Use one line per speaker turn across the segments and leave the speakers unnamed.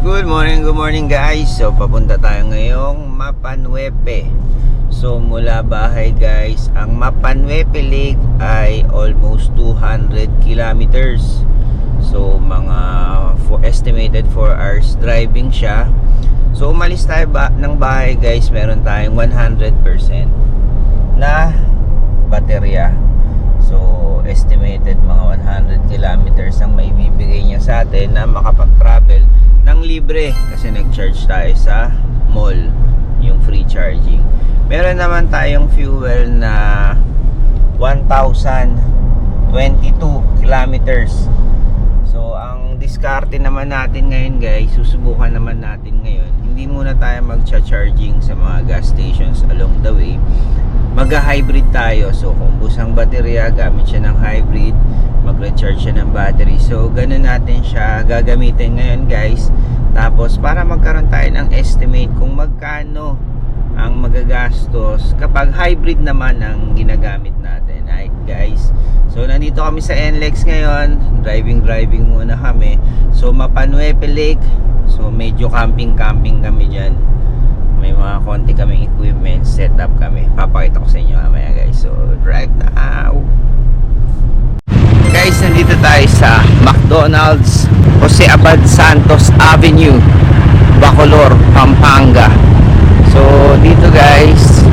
Good morning guys. So papunta tayo ngayong Mapanwepe. So mula bahay guys, ang Mapanwepe Lake ay almost 200 kilometers. So mga estimated 4 hours driving siya. So umalis tayo ng bahay guys, meron tayong 100% na baterya. So estimated mga 100 kilometers ang maibibigay niya sa atin na makapag-travel ng libre kasi nag-charge tayo sa mall, yung free charging. Meron naman tayong fuel na 1,022 kilometers. So ang diskarte naman natin ngayon guys, susubukan naman natin ngayon, hindi muna tayo mag-charging sa mga gas stations along the way. Mag-hybrid tayo. So kung busang baterya, gamit siya ng hybrid, mag-recharge siya ng battery. So ganun natin siya gagamitin ngayon guys. Tapos para magkaroon tayo ng estimate kung magkano ang magagastos kapag hybrid naman ang ginagamit natin. Right guys, so nandito kami sa NLEX ngayon. Driving muna kami. So Mapanwepe Lake. So medyo camping kami dyan. May mga konti kaming equipment, setup kami. Papakita ko sa inyo mamaya guys. So drive now. Guys, nandito tayo sa McDonald's Jose Abad Santos Avenue, Bacolor, Pampanga. So dito guys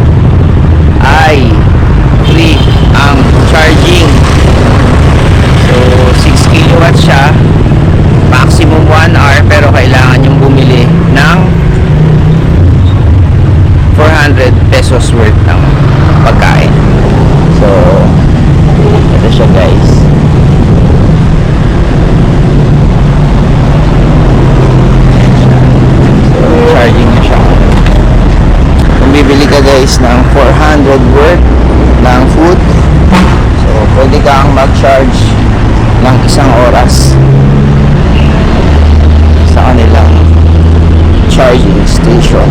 ay free ang charging. So 6 kilowatts siya, maximum 1 hour, pero kailangan yung bumili ng 400 pesos worth ng pagkain. So ito siya guys. So charging niya siya. Kung bibili ka guys ng 400 worth ng food, so pwede kang mag-charge ng 1 oras sa kanilang charging station.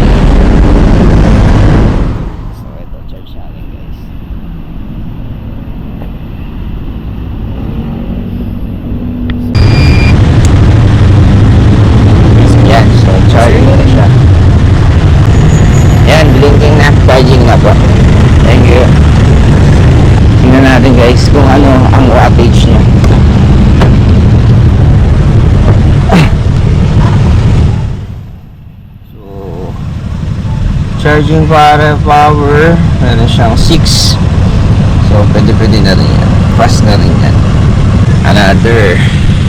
Charging na po. Thank you. Tingnan natin guys kung ano ang wattage niya. So charging para power, meron siyang 6. So pwede na rin yan. Fast na rin yan. Another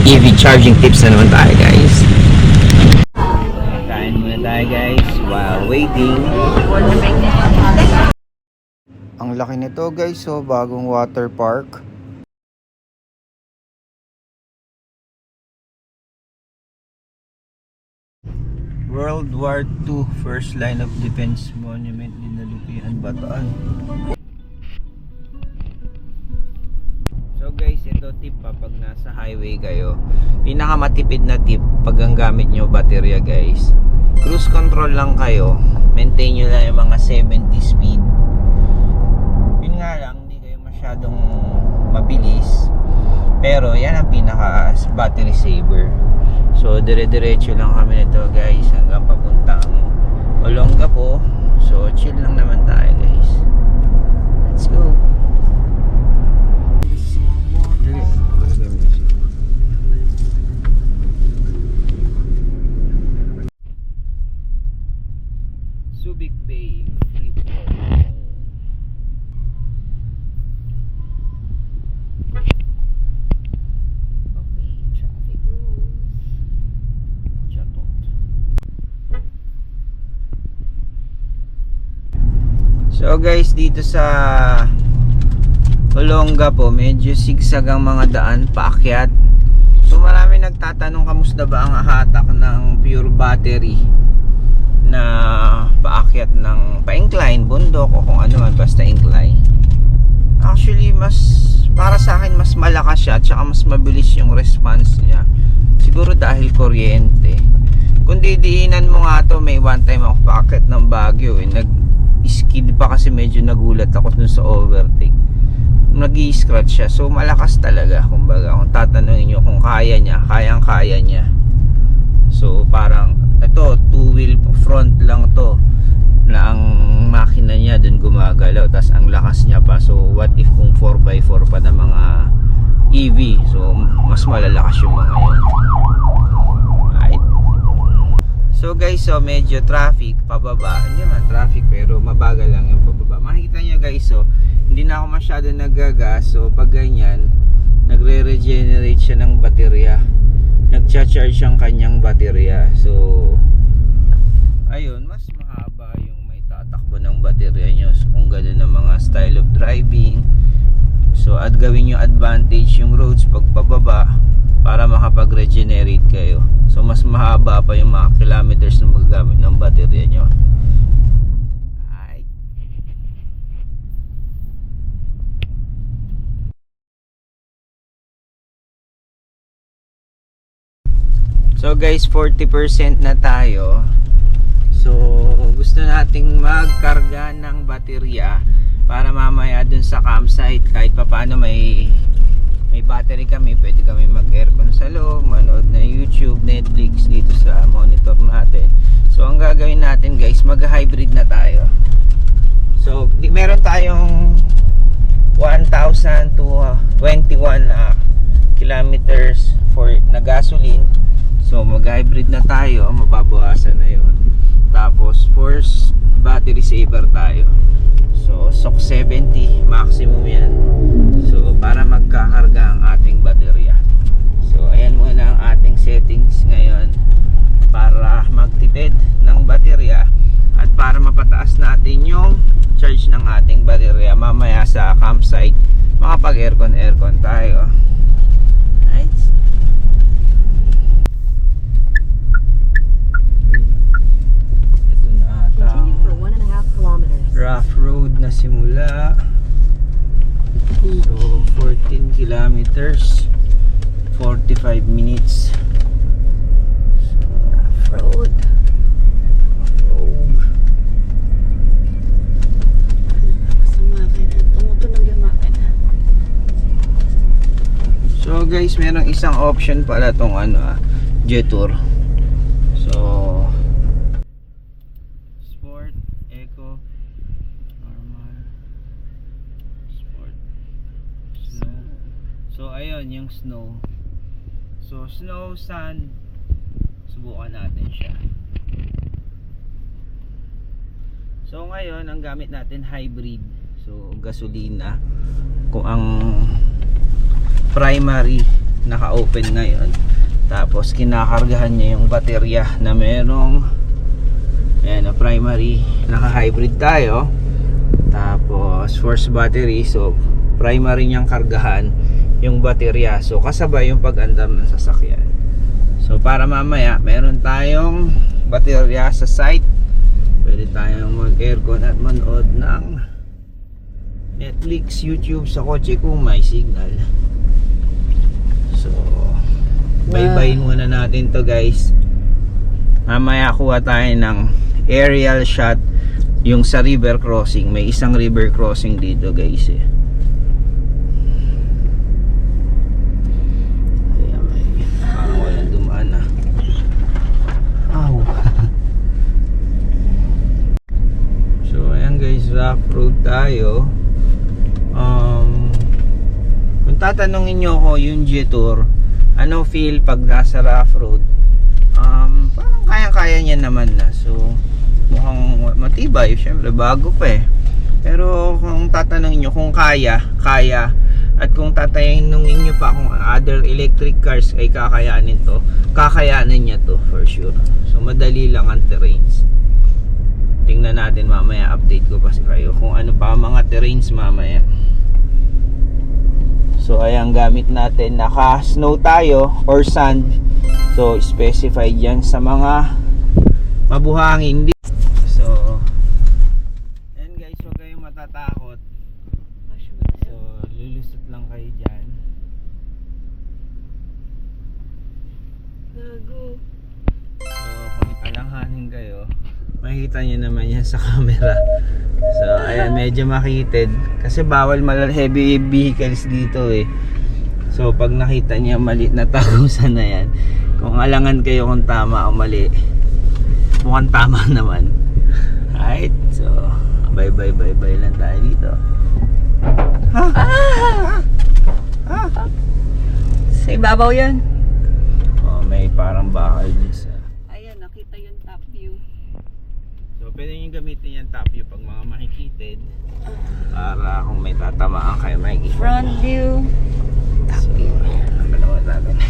EV charging tips na naman tayo guys. Kain muna tayo guys while waiting. Ang laki nito guys, so bagong water park. World War II First Line of Defense Monument, Dinalupihan, Bataan. So guys, ito tip pa pag nasa highway kayo. Pinakamatipid na tip pag ang gamit nyo baterya guys. Cruise control lang kayo. Maintain nyo lang yung mga 70 speed. Yun nga lang, hindi kayo masyadong mabilis. Pero yan ang pinaka battery saver. So dire-diretso lang kami nito guys hanggang papuntang Olongapo. So chill lang naman tayo guys. Let's go. Subic Bay, Freeport. Okay, traffic rules. Chatot. So guys, dito sa Olongapo, medyo sigsag ang mga daan paakyat. So marami nagtatanong kamusta ba ang hatak ng pure battery na paakyat ng pa-incline, bundok o kung ano man, basta incline. Actually, mas para sa akin mas malakas siya at saka mas mabilis yung response niya. Siguro dahil kuryente. Kung didiinan mo nga to, may one time ako paakyat ng Baguio nag-skid pa kasi medyo nagulat ako dun sa overtake. Nag-i-scratch siya. So malakas talaga. Kumbaga, kung tatanungin nyo kung kaya niya, kayang-kaya niya. So parang ito, two wheel front lang to na ang makina niya dun gumagalaw, tas ang lakas niya pa. So what if kung 4x4 pa na mga EV, so mas malalakas yung mga yun. Right. So guys, so medyo traffic pababa. Hindi man traffic pero mabagal lang yung pababa. Makikita nyo guys, so hindi na ako masyado naggagas. So pag ganyan, nagre-regenerate siya ng baterya, nagcha-charge ang kanyang baterya. So ayun, mas mahaba yung may tatakbo ng baterya nyo. So kung gano'n ang mga style of driving, so at gawin yung advantage yung roads pag pababa para makapag-regenerate kayo. So mas mahaba pa yung mga kilometers na magagamit ng baterya nyo. So guys, 40% na tayo. So gusto nating magkarga ng baterya para mamaya dun sa campsite, kahit pa paano may battery kami, pwede kami mag-aircon sa loob, manood na YouTube, Netflix dito sa monitor natin. So ang gagawin natin guys, mag-hybrid na tayo. So meron tayong 1,000 to 21 kilometers for na gasoline. So mag-hybrid na tayo, mababawasan na yun. Tapos first battery saver tayo. So SOC 70 maximum yan. So para magkakarga ang ating baterya. So ayan muna ang ating settings ngayon para magtipid ng baterya at para mapataas natin yung charge ng ating baterya. Mamaya sa campsite makapag-aircon tayo. Nice. Rough road na simula. So 14 kilometers 45 minutes. So rough road. So guys, merong isang option pala tong Jetour. So Sport, Eco, Normal, Sport, Snow. So ayun yung Snow. So Snow, Sand, subukan natin siya. So ngayon ang gamit natin hybrid. So gasolina. Kung ang primary naka-open ngayon, tapos kinakargahan niya yung baterya na merong primary, naka-hybrid tayo. Tapos force battery, so primary niyang kargahan yung baterya, so kasabay yung pag-andar ng sasakyan. So para mamaya meron tayong baterya sa site, pwede tayong mag-aircon at manood ng Netflix, YouTube sa kotse kung may signal. So bye-bye muna natin to guys. Mamaya kuha tayo ng aerial shot yung sa river crossing. May isang river crossing dito guys eh. Ayan, parang walang dumaan na. Ow. So ayan guys, rough road tayo. Kung tatanungin nyo ako yung Jetour, ano feel pag nasa rough road, parang kaya-kaya niya naman na. So mukhang matibay, syempre bago pa eh. Pero kung tatanungin nyo kung kaya, at kung tatanungin nyo pa kung other electric cars ay kakayanin to, kakayanin niya to for sure. So madali lang ang terrains. Tingnan natin mamaya, update ko pa si kayo kung ano pa mga terrains mamaya. So ayan, gamit natin, naka snow tayo or sand. So specified yan sa mga mabuhangin. So ayan guys, huwag kayong matatakot. So lulusot lang kayo dyan. Gago. So kung alanganin kayo, makikita nyo naman yan sa camera. So ayan, medyo makitid kasi bawal heavy vehicles dito eh. So pag nakita niya maliit na tagusan na yan, Kung alangan kayo kung tama o mali, mukhang tama naman. Right? So, bye lang tayo dito. Ha?
Sa ibabaw yan.
Oh, may parang bakal din sa...
Ayan, nakita yung top view.
So, pwede nyo gamitin yung top view pag mga makikitid. Para kung may tatamaan kayo, makikita.
Front view. Top view.
Ang dalawa natin.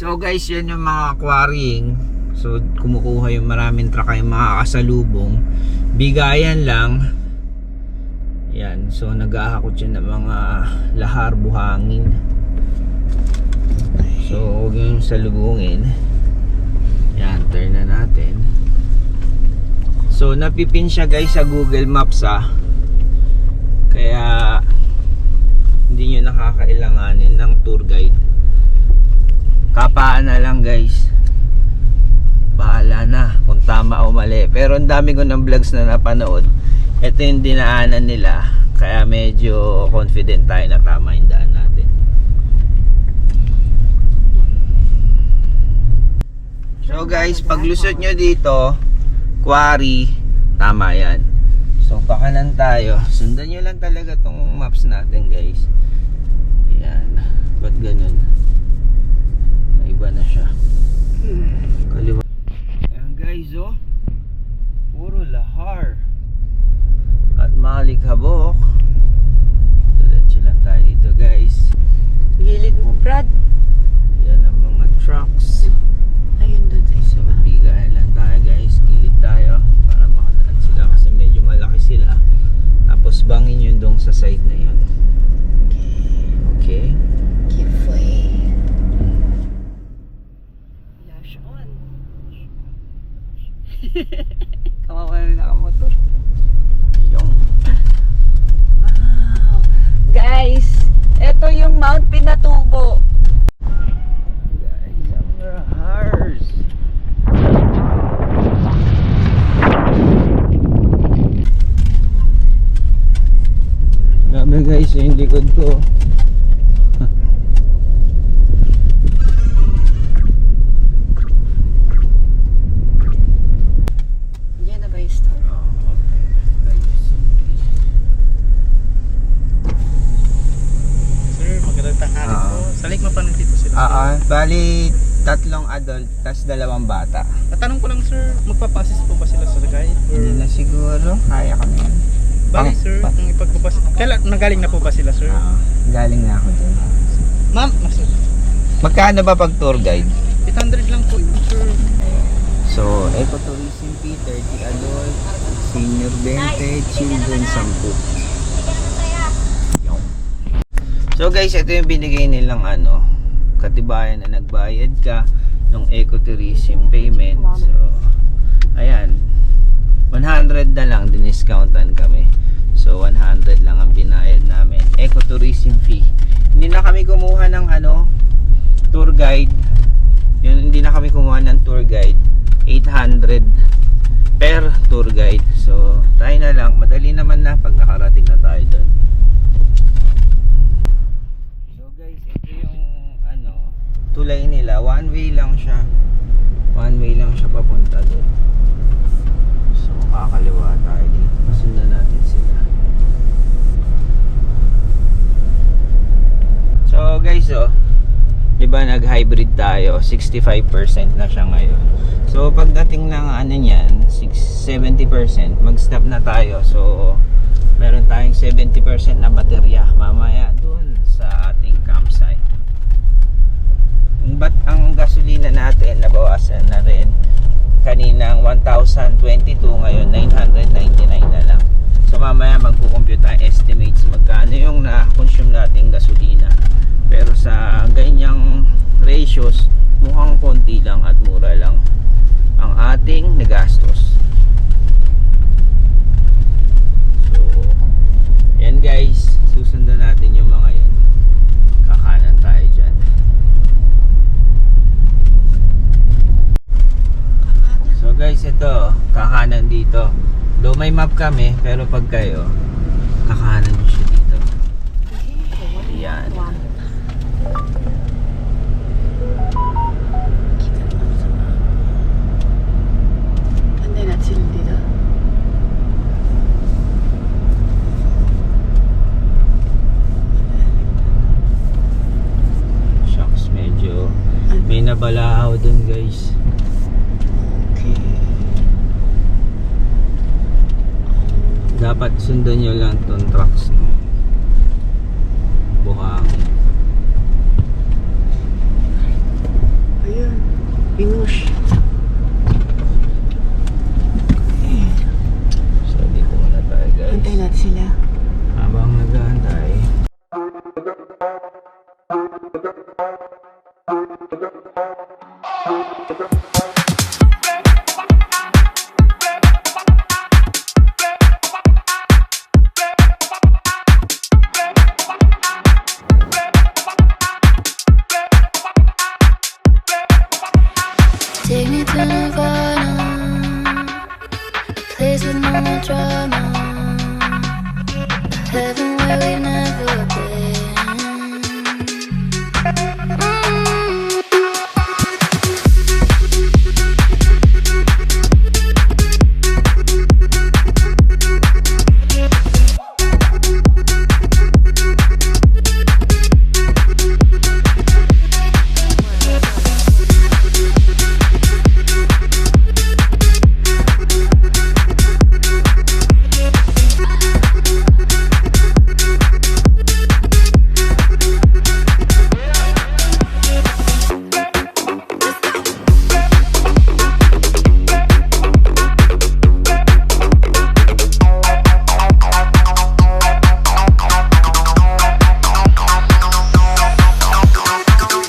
So guys, yan yung mga quarrying. So kumukuha yung maraming truck yung makakasalubong. Bigayan lang. Yan, so nag-ahakot yun ng mga lahar, buhangin. So huwag yung salubungin. Yan, turn na natin. So napipin siya guys sa Google Maps kaya hindi nyo nakakailanganin ng tour guide. Kapaan na lang guys. Bahala na kung tama o mali. Pero ang dami ko ng vlogs na napanood. Ito yung dinaanan nila. Kaya medyo confident tayo na tama yung daan natin. So guys, pag lusot nyo dito, quarry, tama yan. So pakanan tayo. Sundan nyo lang talaga tong maps natin guys. Yan. Ba't ganun? Iba na siya. Kaliwa. Ayan guys, oh. Puro lahar. At malikhabok. Diretso lang tayo dito guys.
Gilid mo, Brad.
Yan ang mga trucks.
Ayun doon sa isa.
So bigayan lang tayo guys. Gilid tayo. Para makadaan sila. Kasi medyo malaki sila. Tapos bangin yun dong sa side na yun. Okay.
Give way. Kawawa na nakamotor.
Yung.
Wow. Guys, ito yung Mount Pinatubo.
Guys, ang rahars. Grabe guys, yung likod ko. Bali, 3 adult, tas 2 bata.
Natanong ko lang sir, magpapasis po ba sila sa guide?
Hindi na siguro, kaya kami yan.
Bali sir, kung ipagpapasis, kailan nagaling na po ba sila sir?
Galing na ako dun.
Ma'am, sir.
Magkano ba pag tour guide?
800 lang po yun sir.
So, ecotourism fee, 30 adult, senior 20, children 10. So guys, ito yung binigay nilang katibayan na nagbayad ka ng ecotourism payment. So, ayan, 100 na lang, diniscountan kami. So, 100 lang ang binayad namin. Ecotourism fee. Hindi na kami kumuha ng tour guide. Yun, hindi na kami kumuha ng tour guide. 800 per tour guide. So, tayo na lang. Madali naman na pag nakarating na tayo doon. Tulay nila, one way lang siya papunta doon. So kakaliwa tayo dito, masundan natin sila. So guys, diba nag hybrid tayo, 65% na siya ngayon. So pagdating ng niyan, 70%, mag stop na tayo. So meron tayong 70% na baterya mamaya doon sa ating campsite. Ang gasolina natin nabawasan na rin. Kaninang 1,022, ngayon 999 na lang. So mamaya magkukompute tayo estimates magkano yung na-consume nating gasolina. Pero sa ganyang ratios, mukhang konti lang at mura lang ang ating nagastos. So yan guys, susundan natin yung mga yan. Kakanan tayo dyan. So guys, ito, kakanan dito. Though may map kami, pero pag kayo, kakanan nyo siya dito. Yan. mabalahaw dun guys.
Okay.
Dapat sundan nyo lang tong trucks, no? Buhangin.
Ayun. Pinush.
So dito muna tayo guys.
Antay natin sila.
Habang nag-aantay.
Take me to Nirvana, a place with no more drama, a heaven where we've never been.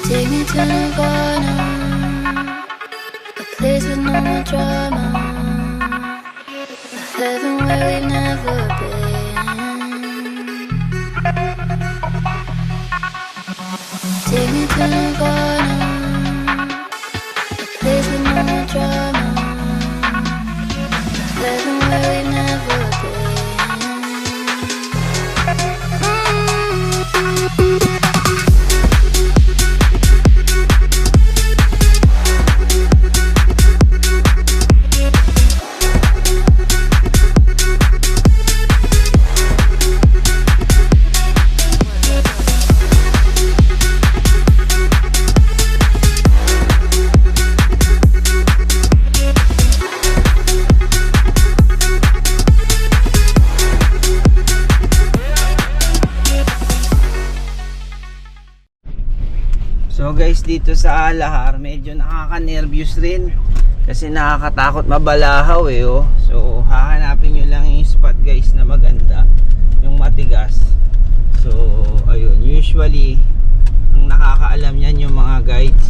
Take me to Nirvana, a place with no more drama, a heaven where we've never been. Take me to Nirvana, a place with no more drama, a heaven where we've never been.
So guys, dito sa Alahar medyo nakaka-nervous rin kasi nakakatakot mabalahaw eh, oh. So hahanapin nyo lang yung spot guys na maganda, yung matigas. So ayun, usually ang nakakaalam yan yung mga guides,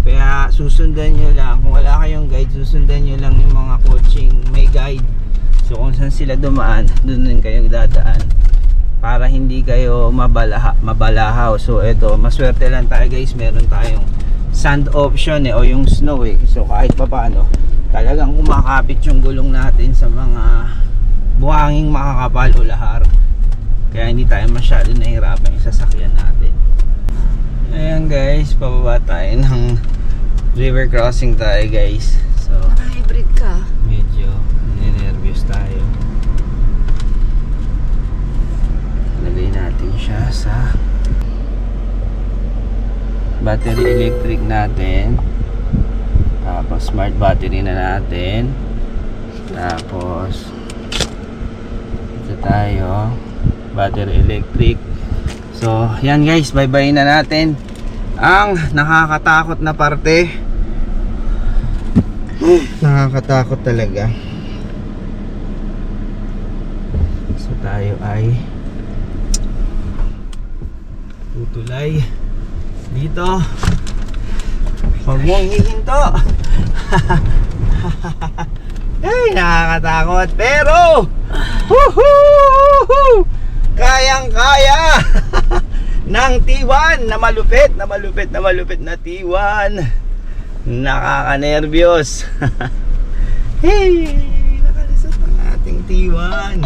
kaya susundan nyo lang. Kung wala kayong guide, susundan nyo lang yung mga coaching may guide. So kung saan sila dumaan, doon din kayo dadaan para hindi kayo mabalahaw. So eto, maswerte lang tayo guys, meron tayong sand option o yung snow eh. So kahit pa paano, talagang kumakapit yung gulong natin sa mga buhanging makakapal o lahar, kaya hindi tayo masyado nahihirapan yung sasakyan natin. Ayan guys, pababa tayo ng river crossing tayo guys. So
Naka-hybrid ka.
medyo nervous tayo. Lagay natin siya sa battery electric natin, tapos smart battery na natin, tapos ito tayo battery electric. So yan guys, bye bye na natin ang nakakatakot na parte. Nakakatakot talaga. So tayo ay tutulay dito. Huwag mong hihinto. Ay, nakakatakot. Pero kayang kaya ng T1 na malupit na T1. Nakaka-nervyos. Hey, nakalusot ang ating T1.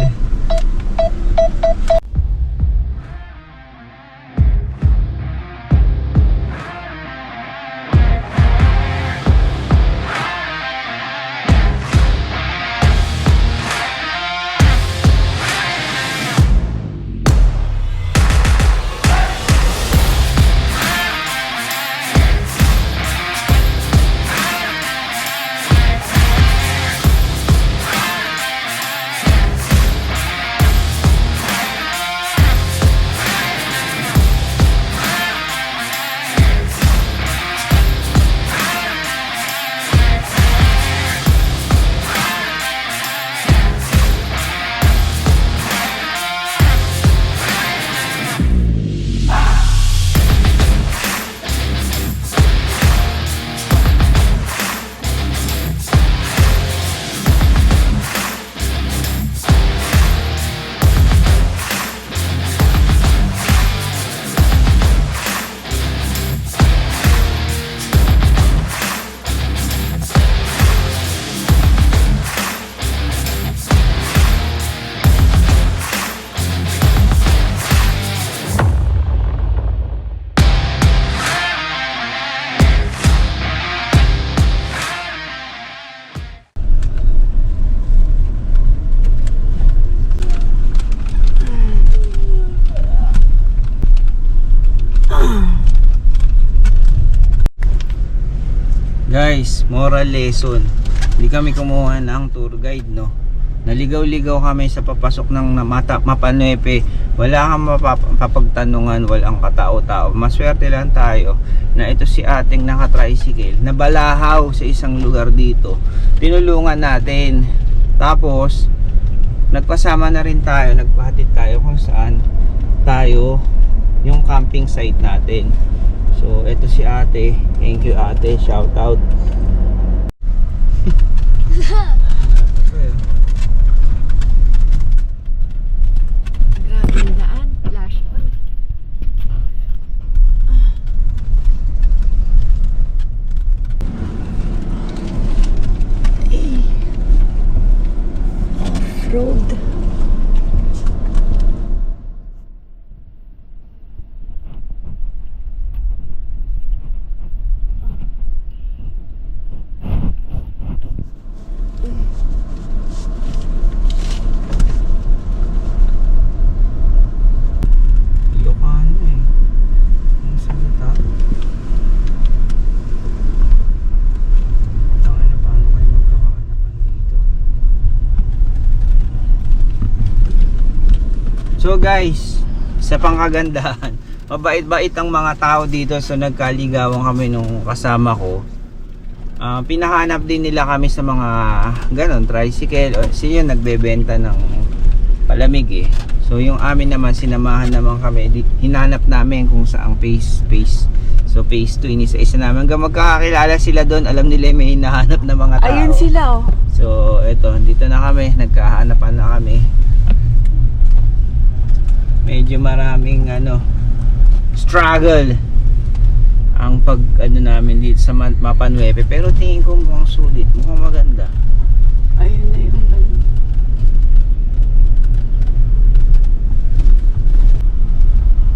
Guys, moral lesson. Hindi kami kumuha ng tour guide, no? Naligaw-ligaw kami sa papasok ng Mapanuepe. Wala kang mapapagtanungan, walang katao-tao. Maswerte lang tayo na ito si ating naka-tricycle nabalahaw sa isang lugar dito. Tinulungan natin. Tapos nagpasama na rin tayo, nagpahatid tayo kung saan tayo yung camping site natin. So ito si ate. Thank you ate, shout out.
Grabe yung daan. Flash on. Off-road.
Ilocano eh. Ang salita. Tangin na paano kayo magkakahanapan dito. So guys, sa pangkagandahan, mabait-bait ang mga tao dito. So nagkaligawan kami nung kasama ko. Pinahanap din nila kami sa mga ganon, tricycle. O, sino nagbebenta ng palamig eh. So yung amin naman, sinamahan naman kami. Hinanap namin kung saang phase. So phase 2, inisa-isa namin. Hanggang magkakakilala sila doon, alam nila may hinahanap na mga tao.
Ayun sila oh.
So eto, dito na kami, nagkahanapan na kami. Medyo maraming struggle ang pag namin dito sa Mapanuepe, pero tingin ko mukhang sulit, mukhang maganda.
Ayun na yung ganun.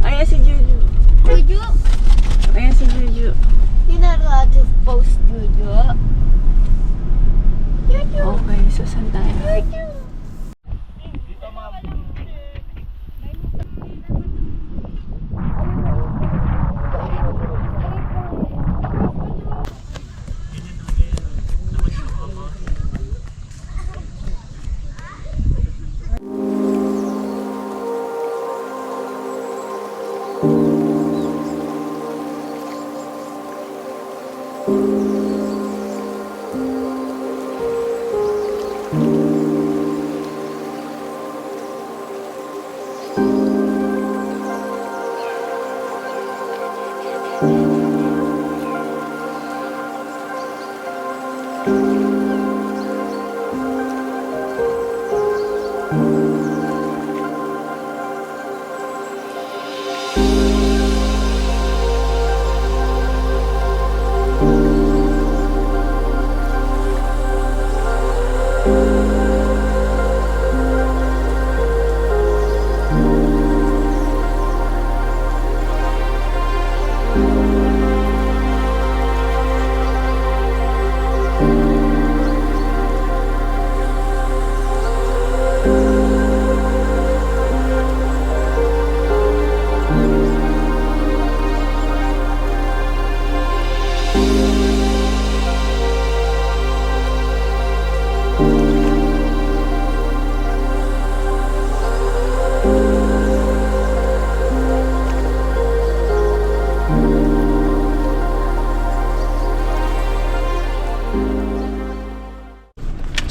Ayan si Juju.
Juju,
Ayan si Juju.
you're not allowed to post Juju. Juju.
Okay, so saan tayo?
Juju.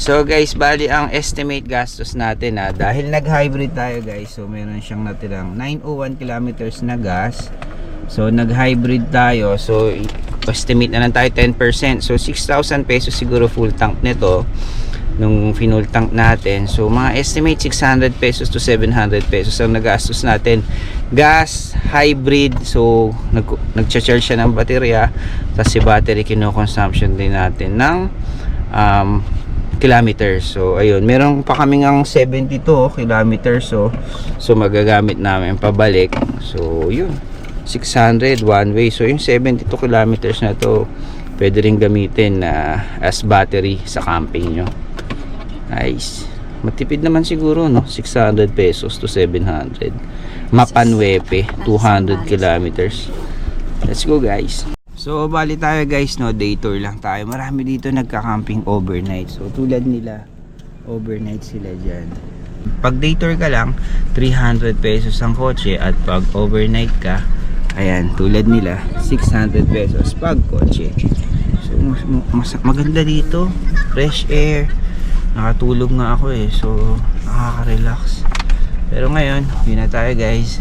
So guys, bali ang estimate gastos natin dahil nag-hybrid tayo guys. So meron siyang natirang 901 kilometers na gas. So nag-hybrid tayo. So estimate na lang tayo 10%. So 6,000 pesos siguro full tank nito nung full tank natin. So mga estimate 600 pesos to 700 pesos ang nagastos natin. Gas, hybrid. So nag-charge siya ng baterya. Tapos si battery kino-consumption din natin ng kilometers. So ayun, meron pa kaming ang 72 kilometers. So magagamit namin pabalik. So yun, 600 one way. So yung 72 kilometers na to pwede rin gamitin as battery sa camping nyo. Nice. Matipid naman siguro, no? 600 pesos to 700. Mapanuepe, 200 kilometers. Let's go guys. So bali tayo guys, no, day tour lang tayo. Marami dito nagka-camping overnight. So tulad nila, overnight sila dyan. Pag day tour ka lang, 300 pesos ang kotse. At pag overnight ka, ayan, tulad nila, 600 pesos pag kotse. So maganda dito, fresh air. Nakatulog nga ako eh, so nakaka-relax. Pero ngayon, yun na tayo guys.